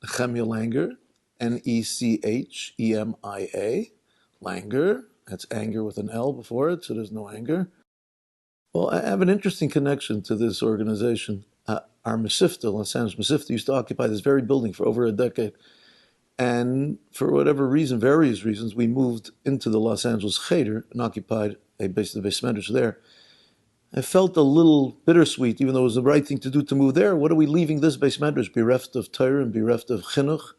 Nechemia Langer, Nechemia, Langer. That's anger with an L before it, so there's no anger. Well, I have an interesting connection to this organization. Our Mesivta, Los Angeles Mesivta, used to occupy this very building for over a decade. And for whatever reason, various reasons, we moved into the Los Angeles Cheder and occupied a base of the beis medrash there. I felt a little bittersweet, even though it was the right thing to do to move there. What are we leaving this beis medrash? Bereft of Torah and bereft of chinuch.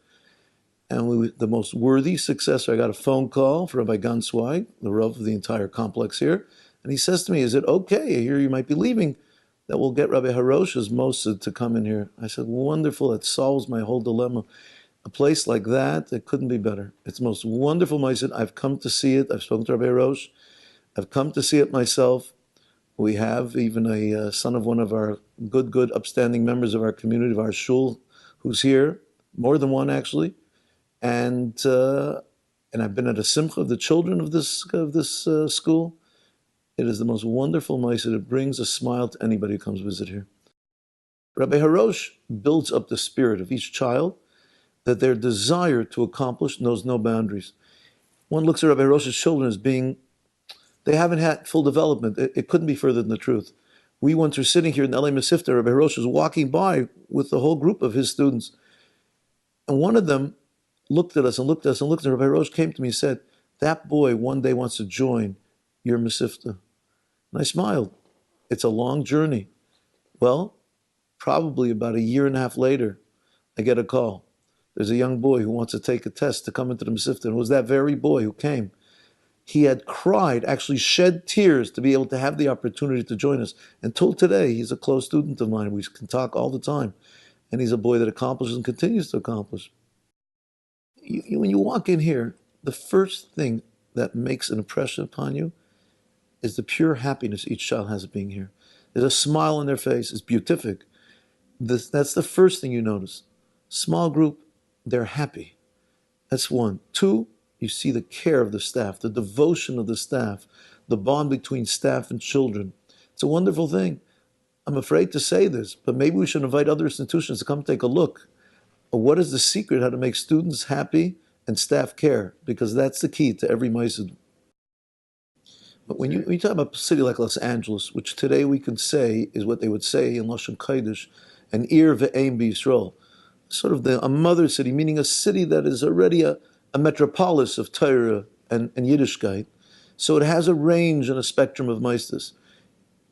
And the most worthy successor, I got a phone call from Rabbi Gansweig, the Rav of the entire complex here. And he says to me, is it okay, I hear you might be leaving, that we'll get Rabbi Harosh's Mossad to come in here? I said, wonderful, that solves my whole dilemma. A place like that, it couldn't be better. It's the most wonderful Mossad. I've come to see it. I've spoken to Rabbi Harosh. I've come to see it myself. We have even a son of one of our good, upstanding members of our community, of our shul, who's here, more than one actually. And I've been at a simcha of the children of this school. It is the most wonderful Mossad. It brings a smile to anybody who comes visit here. Rabbi Harosh builds up the spirit of each child, that their desire to accomplish knows no boundaries. One looks at Rabbi Harosh's children as being, they haven't had full development. It couldn't be further than the truth. We once were sitting here in LA Mesivta, Rabbi Harosh was walking by with the whole group of his students. And one of them looked at us and looked at us and looked at us. Rabbi Harosh came to me and said, that boy one day wants to join your Mesivta. And I smiled. It's a long journey. Well, probably about a year and a half later, I get a call. There's a young boy who wants to take a test to come into the Mesivta. And it was that very boy who came. He had cried, actually shed tears to be able to have the opportunity to join us. Until today, he's a close student of mine. We can talk all the time. And he's a boy that accomplishes and continues to accomplish. When you walk in here, the first thing that makes an impression upon you is the pure happiness each child has of being here. There's a smile on their face. It's beatific. That's the first thing you notice. Small group, they're happy. That's one. Two, you see the care of the staff, the devotion of the staff, the bond between staff and children. It's a wonderful thing. I'm afraid to say this, but maybe we should invite other institutions to come take a look. What is the secret how to make students happy and staff care? Because that's the key to every Mossad. But when you talk about a city like Los Angeles, which today we can say is what they would say in Lashon Kodesh, an ir ve'ein b'Yisrael, sort of a mother city, meaning a city that is already a metropolis of Torah and Yiddishkeit. So it has a range and a spectrum of Mossad.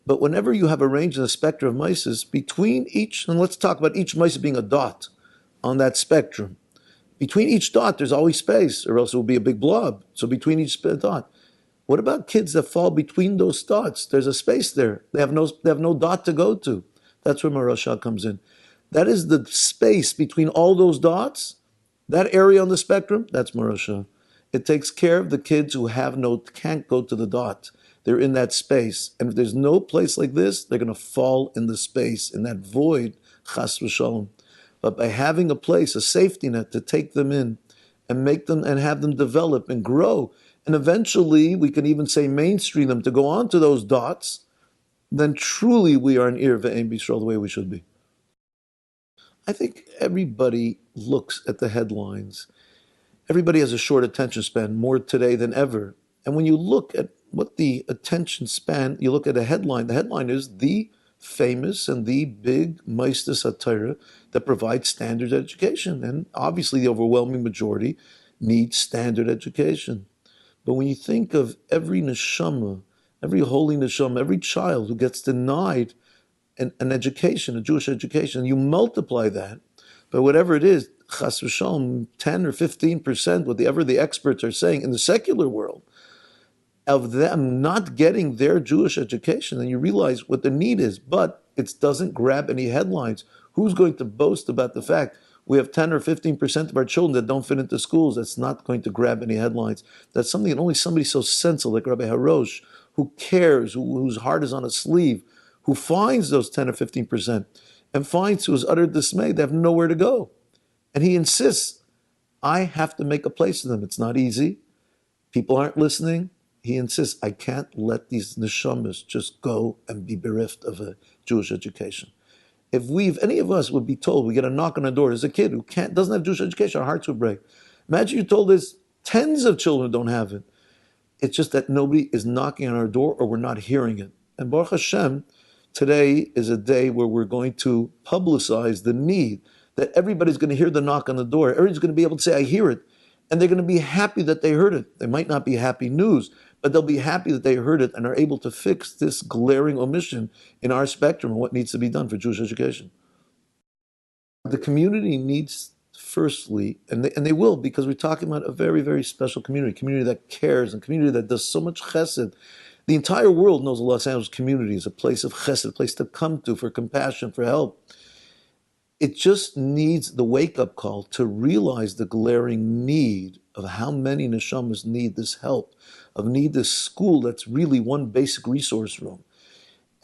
But whenever you have a range and a spectrum of Mossad, between each, and let's talk about each Mossad being a dot on that spectrum, between each dot there's always space, or else it will be a big blob. So between each dot. What about kids that fall between those dots? There's a space there. They have no dot to go to. That's where Marasha comes in. That is the space between all those dots. That area on the spectrum, that's Marasha. It takes care of the kids who can't go to the dot. They're in that space. And if there's no place like this, they're going to fall in the space, in that void, chas v'shalom. But by having a place, a safety net to take them in and make them and have them develop and grow, and eventually we can even say mainstream them to go on to those dots, then truly we are an ir ve'ein b'Yisrael the way we should be. I think everybody looks at the headlines. Everybody has a short attention span, more today than ever. And when you look at what the attention span, you look at a headline. The headline is the famous and the big Mossad HaTorah that provides standard education. And obviously the overwhelming majority needs standard education. But when you think of every neshama, every holy neshama, every child who gets denied an education, a Jewish education, you multiply that by whatever it is, chas v'shalom, 10 or 15%, whatever the experts are saying in the secular world, of them not getting their Jewish education, then you realize what the need is. But it doesn't grab any headlines. Who's going to boast about the fact we have 10 or 15% of our children that don't fit into schools? That's not going to grab any headlines. That's something that only somebody so sensible like Rabbi Harosh, who cares, whose heart is on his sleeve, who finds those 10 or 15% and finds to his utter dismay they have nowhere to go. And he insists, I have to make a place for them. It's not easy. People aren't listening. He insists, I can't let these neshamas just go and be bereft of a Jewish education. If any of us would be told, we get a knock on the door, there's a kid who doesn't have Jewish education, our hearts would break. Imagine you told us tens of children don't have it. It's just that nobody is knocking on our door or we're not hearing it. And Baruch Hashem, today is a day where we're going to publicize the need that everybody's going to hear the knock on the door. Everybody's going to be able to say, I hear it. And they're going to be happy that they heard it. They might not be happy news, but they'll be happy that they heard it and are able to fix this glaring omission in our spectrum of what needs to be done for Jewish education. The community needs, firstly, and they will, because we're talking about a very, very special community that cares, and community that does so much chesed. The entire world knows the Los Angeles community is a place of chesed, a place to come to for compassion, for help. It just needs the wake-up call to realize the glaring need of how many neshamas need this help, need this school that's really one basic resource room.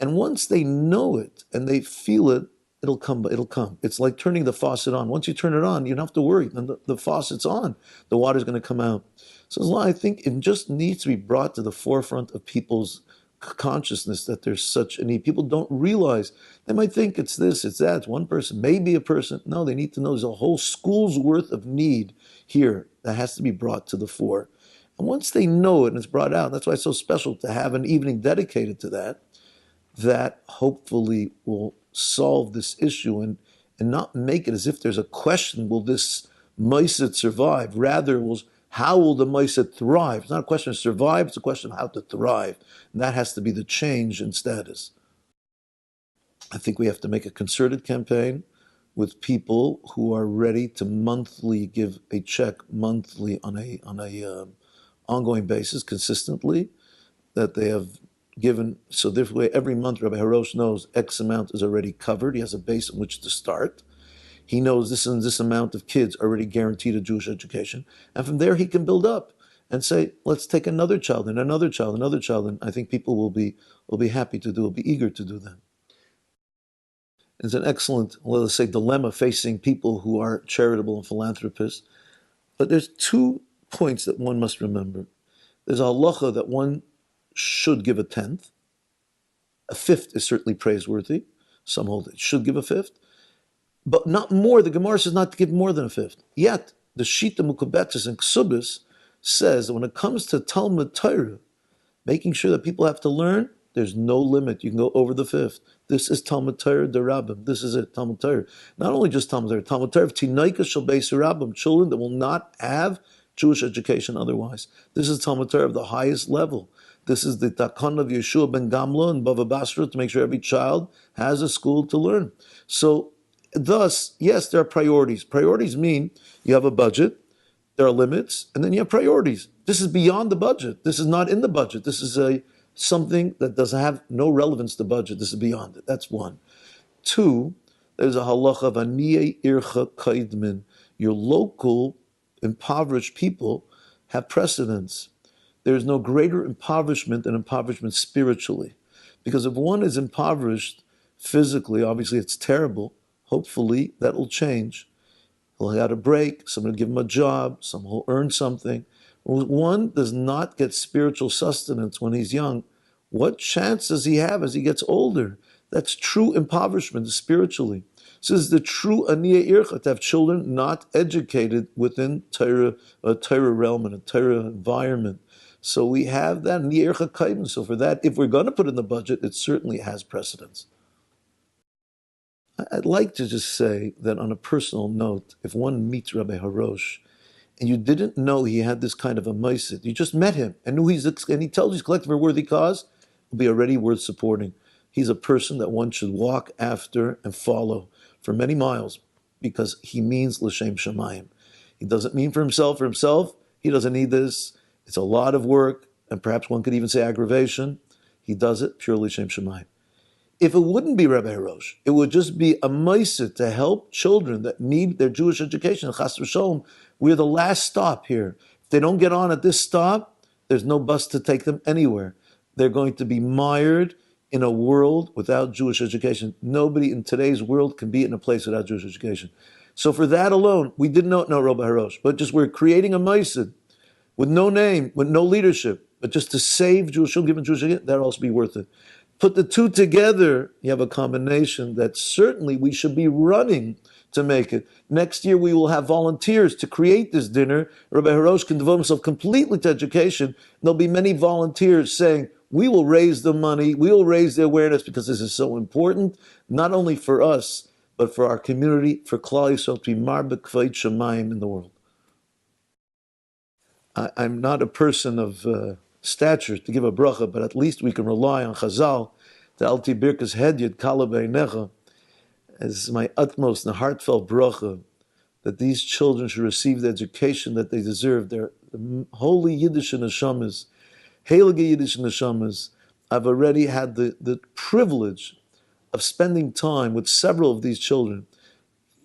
And once they know it and they feel it, it'll come. It's like turning the faucet on. Once you turn it on, you don't have to worry. And the faucet's on. The water's going to come out. So I think it just needs to be brought to the forefront of people's consciousness that there's such a need. People don't realize. They might think it's this, it's that, it's one person, maybe a person. No, they need to know there's a whole school's worth of need here that has to be brought to the fore. And once they know it and it's brought out, that's why it's so special to have an evening dedicated to that, that hopefully will solve this issue and not make it as if there's a question, will this Maiset survive? Rather, how will the Maiset thrive? It's not a question of survive, it's a question of how to thrive. And that has to be the change in status. I think we have to make a concerted campaign with people who are ready to monthly give a check monthly on a ongoing basis, consistently, that they have given. So this way, every month, Rabbi Harosh knows X amount is already covered. He has a base on which to start. He knows this and this amount of kids already guaranteed a Jewish education. And from there, he can build up and say, let's take another child and another child, another child. And I think people will be happy to do, will be eager to do that. It's an excellent, let us say, dilemma facing people who are charitable and philanthropists. But there's 2 points that one must remember. There's a halacha that one should give a tenth. A fifth is certainly praiseworthy. Some hold it should give a fifth. But not more. The Gemara says not to give more than a fifth. Yet, the Shita Mukabetis and Ksubis says that when it comes to Talmud Torah, making sure that people have to learn, there's no limit. You can go over the fifth. This is Talmud Torah Derabim. This is it, Talmud Torah. Not only just Talmud Torah of Tinaika Shel Beis Rabim, children that will not have Jewish education otherwise. This is Talmud Torah of the highest level. This is the Takon of Yeshua ben Gamla and Bava Basra to make sure every child has a school to learn. So, thus, yes, there are priorities. Priorities mean you have a budget, there are limits, and then you have priorities. This is beyond the budget. This is not in the budget. This is something that doesn't have no relevance to budget. This is beyond it. That's one. 2, there's a halacha of aniyei ircha kaidmin. Your local impoverished people have precedence. There is no greater impoverishment than impoverishment spiritually. Because if one is impoverished physically, obviously it's terrible. Hopefully that will change. He'll have a break, someone will give him a job, someone will earn something. When one does not get spiritual sustenance when he's young, what chance does he have as he gets older? That's true impoverishment spiritually. So this is the true aniyah ircha, to have children not educated within a Torah realm and a Torah environment. So we have that aniyah ircha kaidin. So for that, if we're going to put it in the budget, it certainly has precedence. I'd like to just say that on a personal note, if one meets Rabbi Harosh and you didn't know he had this kind of a maisid, you just met him and knew and he tells you he's collecting for a worthy cause, will be already worth supporting. He's a person that one should walk after and follow for many miles because he means l'shem shamayim. He doesn't mean for himself. He doesn't need this. It's a lot of work, and perhaps one could even say aggravation. He does it purely l'shem shamayim. If it wouldn't be Rabbi Harosh, it would just be a maisid to help children that need their Jewish education. Chas v'sholom, we're the last stop here. If they don't get on at this stop, there's no bus to take them anywhere. They're going to be mired in a world without Jewish education. Nobody in today's world can be in a place without Jewish education. So for that alone, we did not know Rabbi Harosh, but just we're creating a maisid with no name, with no leadership, but just to save Jewish children, given Jewish education, that'd also be worth it. Put the two together, you have a combination that certainly we should be running to make it. Next year, we will have volunteers to create this dinner. Rabbi Hirosh can devote himself completely to education. There'll be many volunteers saying, we will raise the money, we will raise the awareness because this is so important, not only for us, but for our community, for Klal Yisrael to be marbek kvayt shamayim in the world. I'm not a person of stature to give a bracha, but at least we can rely on Chazal, the Alti Birkas Hedyet Kala Beinecha, as my utmost and heartfelt bracha, that these children should receive the education that they deserve. They're holy Yiddish neshamas, heilige Yiddish neshamas. I've already had the privilege of spending time with several of these children.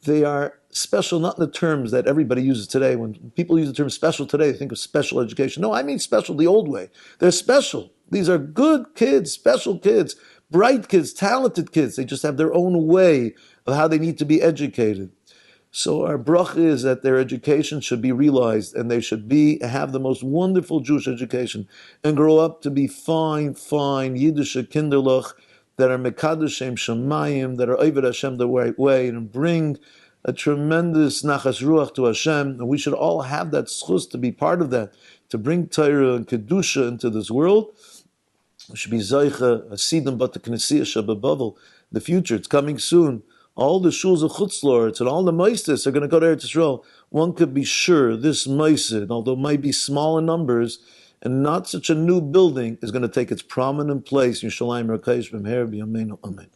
They are special, not in the terms that everybody uses today. When people use the term special today, they think of special education. No, I mean special the old way. They're special. These are good kids, special kids, bright kids, talented kids. They just have their own way of how they need to be educated. So our bracha is that their education should be realized and they should have the most wonderful Jewish education and grow up to be fine Yiddish kinderlach that are mekadosh Shem Shamayim, that are oved Hashem the right way, and bring a tremendous nachas ruach to Hashem. And we should all have that schus to be part of that, to bring Torah and kedusha into this world. We should be zeicha asidim but the knesiyah shababavel. The future, it's coming soon. All the shuls of chutzlords and all the meistes are going to go to Eretz Yisrael. One could be sure this meisid, although it might be small in numbers and not such a new building, is going to take its prominent place in Yerushalayim Rakeish B'Meher B'Yameinu Amen.